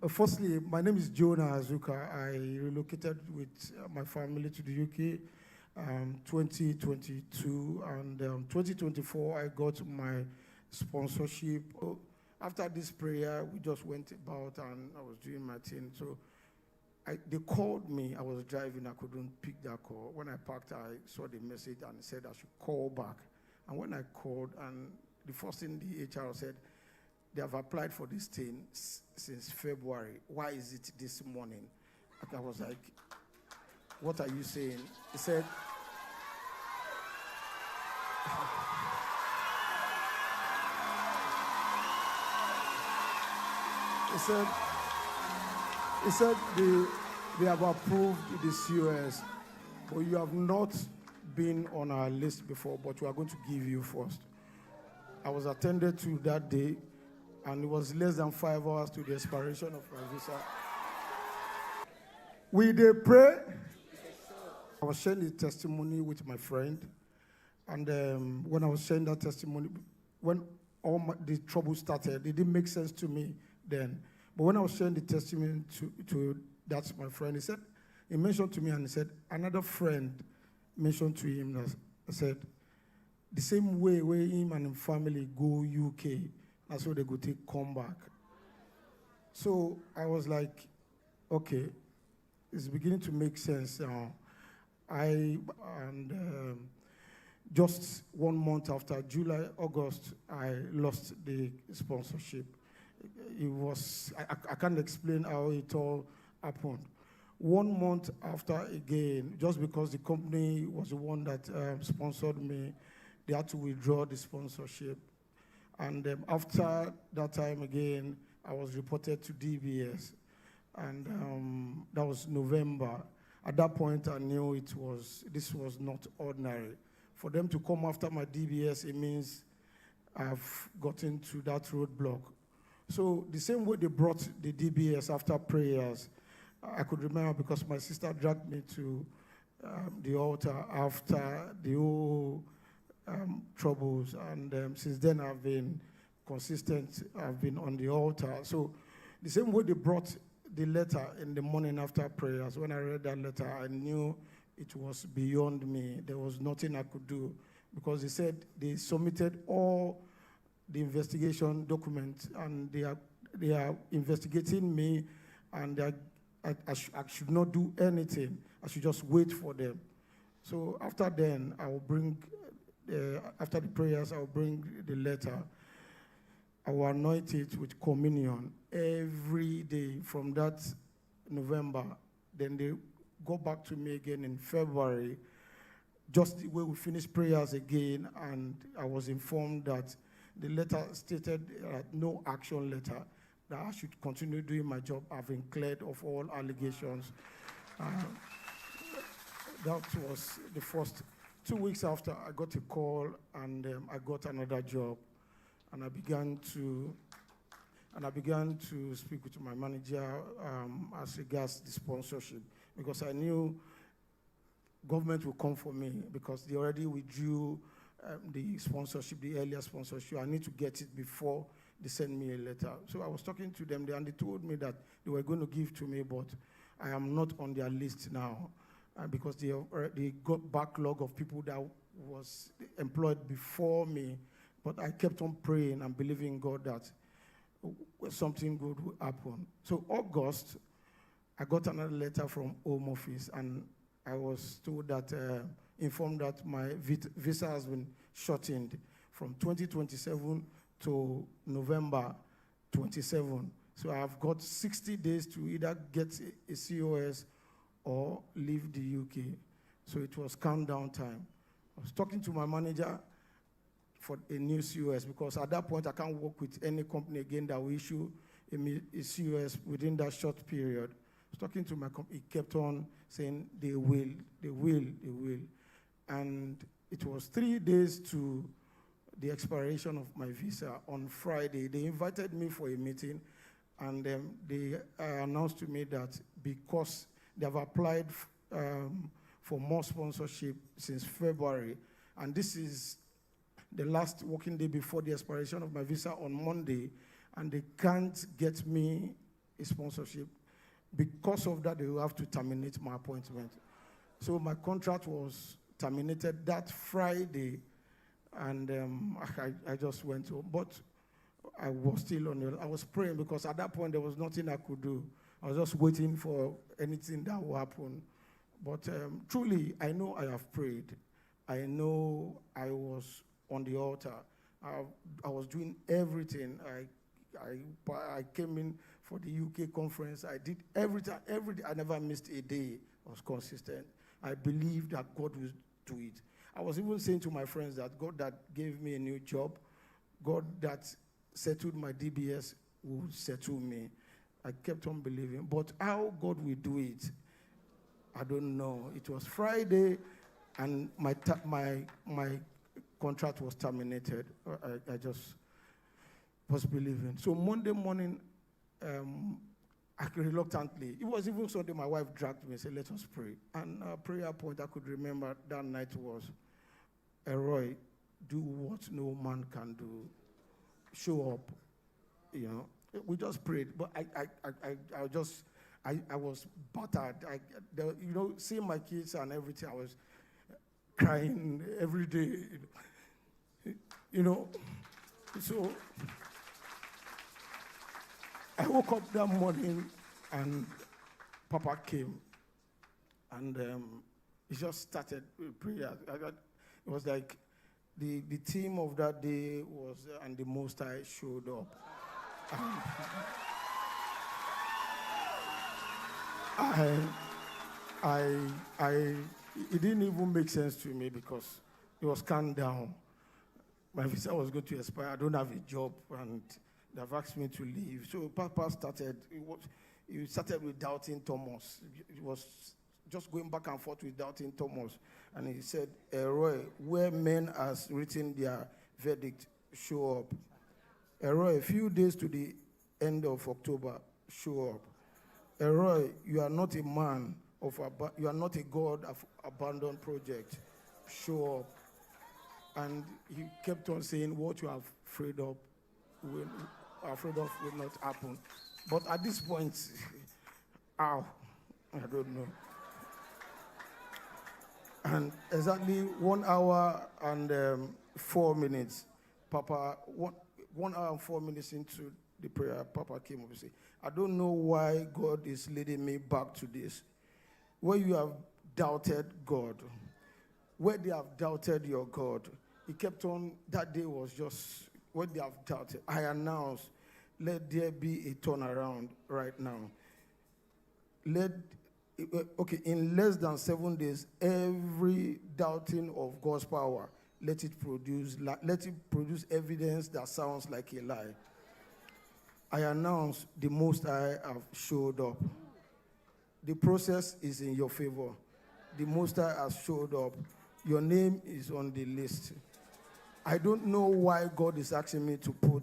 Firstly, my name is Jonah Azuka. I relocated with my family to the UK 2022, and 2024 I got my sponsorship. After this prayer, we just went about and I was doing my thing. So they called me. I was driving. I couldn't pick that call. When I parked, I saw the message and it said I should call back. And when I called, and the first thing the HR said, they have applied for this thing since February. Why is it this morning? And I was like, what are you saying? He said, he said they have approved the COS, but you have not been on our list before, but we are going to give you first. I was attended to that day, and it was less than 5 hours to the expiration of my visa. We did pray. I was sharing the testimony with my friend, and when I was sharing that testimony, when all the trouble started, it didn't make sense to me then. But when I was sharing the testimony to that's my friend, he mentioned to me, and he said, another friend mentioned to him that said, the same way where him and his family go UK, that's why they go come back. So I was like, okay, it's beginning to make sense now. Just 1 month after, July, August, I lost the sponsorship. It was, I can't explain how it all happened. 1 month after again, just because the company was the one that sponsored me, they had to withdraw the sponsorship. And after that time again, I was reported to DBS. And that was November. At that point, I knew this was not ordinary. For them to come after my DBS, it means I've gotten to that roadblock. So the same way they brought the DBS after prayers, I could remember because my sister dragged me to the altar after the whole troubles. And since then, I've been consistent. I've been on the altar. So the same way they brought the letter in the morning after prayers, when I read that letter, I knew it was beyond me. There was nothing I could do, because they said they submitted all the investigation documents, and they are investigating me, and I should not do anything. I should just wait for them. So after then, I will bring, after the prayers, I will bring the letter. I will anoint it with communion every day from that November. Then they go back to me again in February, just the way we finished prayers again, and I was informed that the letter stated no action letter, that I should continue doing my job, having cleared of all allegations. That was the first. 2 weeks after, I got a call, and I got another job. And I began to speak with my manager as regards the sponsorship, because I knew government would come for me, because they already withdrew the sponsorship, the earlier sponsorship. I need to get it before they send me a letter. So I was talking to them, and they told me that they were going to give to me, but I am not on their list now, because they got backlog of people that was employed before me. But I kept on praying and believing God that something good would happen. So August, I got another letter from Home Office, and I was told that, informed that my visa has been shortened from 2027 to November 27. So I've got 60 days to either get a COS or leave the UK. So it was countdown time. I was talking to my manager for a new COS, because at that point I can't work with any company again that will issue a COS within that short period. I was talking to my company, he kept on saying they will. And it was 3 days to the expiration of my visa. On Friday, they invited me for a meeting, and they announced to me that because they have applied for more sponsorship since February, and this is the last working day before the expiration of my visa on Monday, and they can't get me a sponsorship. Because of that, they will have to terminate my appointment. So my contract was terminated that Friday, and I just went home. But I was still I was praying, because at that point there was nothing I could do. I was just waiting for anything that would happen. But truly, I know I have prayed. I know I was on the altar. I was doing everything. I came in for the UK conference. I did everything. I never missed a day. I was consistent. I believed that God would do it. I was even saying to my friends that God that gave me a new job, God that settled my DBS will settle me. I kept on believing. But how God will do it, I don't know. It was Friday, and my contract was terminated. I just was believing. So Monday morning, reluctantly, it was even Sunday, my wife dragged me and said, let us pray. And a prayer point I could remember that night was, Roy, do what no man can do. Show up. You know, we just prayed. But I was battered. Seeing my kids and everything, I was crying every day. So I woke up that morning and Papa came, and he just started prayer. It was like the theme of that day was, and the Most High showed up. It didn't even make sense to me, because it was calmed down. My visa was going to expire. I don't have a job, and they've asked me to leave. So Papa started. He started with doubting Thomas. He was just going back and forth with doubting Thomas, and he said, "Roy, where men has written their verdict, show up. Roy, a few days to the end of October, show up. Roy, you are not a man you are not a God of abandoned project. Show up." And he kept on saying, what you are afraid of will not happen. But at this point, I don't know. And exactly 1 hour and 4 minutes, Papa, 1 hour and 4 minutes into the prayer, Papa came up and said, I don't know why God is leading me back to this. Where you have doubted God, where they have doubted your God. He kept on, that day was just, what they have doubted. I announced, let there be a turnaround right now. In less than 7 days, every doubting of God's power, let it produce evidence that sounds like a lie. I announced the Most High have showed up. The process is in your favor. The Most High has showed up. Your name is on the list. I don't know why God is asking me to put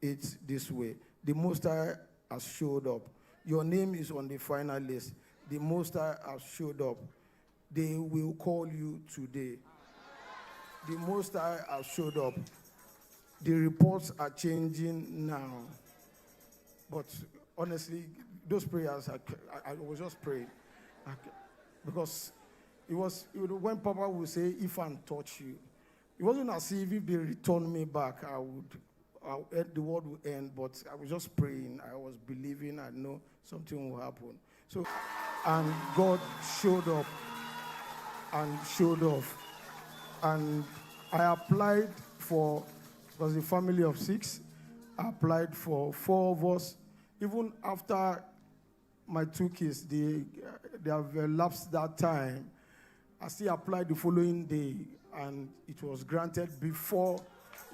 it this way. The Most High has showed up. Your name is on the final list. The Most High has showed up. They will call you today. The Most High has showed up. The reports are changing now. But honestly, those prayers, I was just praying. Because it was, when Papa would say, if I touch you, it wasn't as if they returned me back, the world would end, but I was just praying. I was believing. I know something will happen. So, and God showed up and showed off. And I applied for, it was a family of 6. I applied for 4 of us. Even after my 2 kids, they have elapsed that time, I still applied the following day, and it was granted before.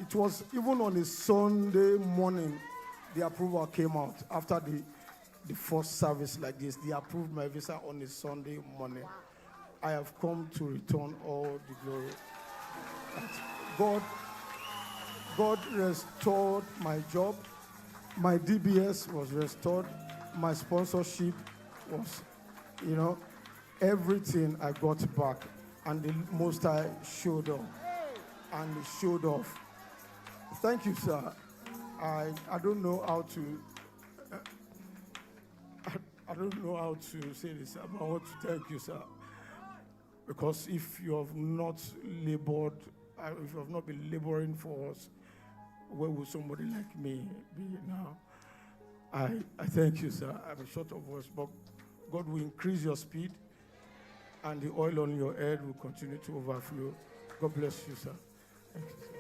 It was even on a Sunday morning, the approval came out. After the first service like this, they approved my visa on a Sunday morning. I have come to return all the glory. God restored my job. My DBS was restored. My sponsorship was, everything I got back. And the Most High showed up. And he showed off. Thank you, sir. I don't know how to. I don't know how to say this, but I want to thank you, sir. Because if you have not labored, if you have not been laboring for us, where would somebody like me be now? I thank you, sir. I'm short of words, but God will increase your speed, and the oil on your head will continue to overflow. God bless you, sir. Thank you.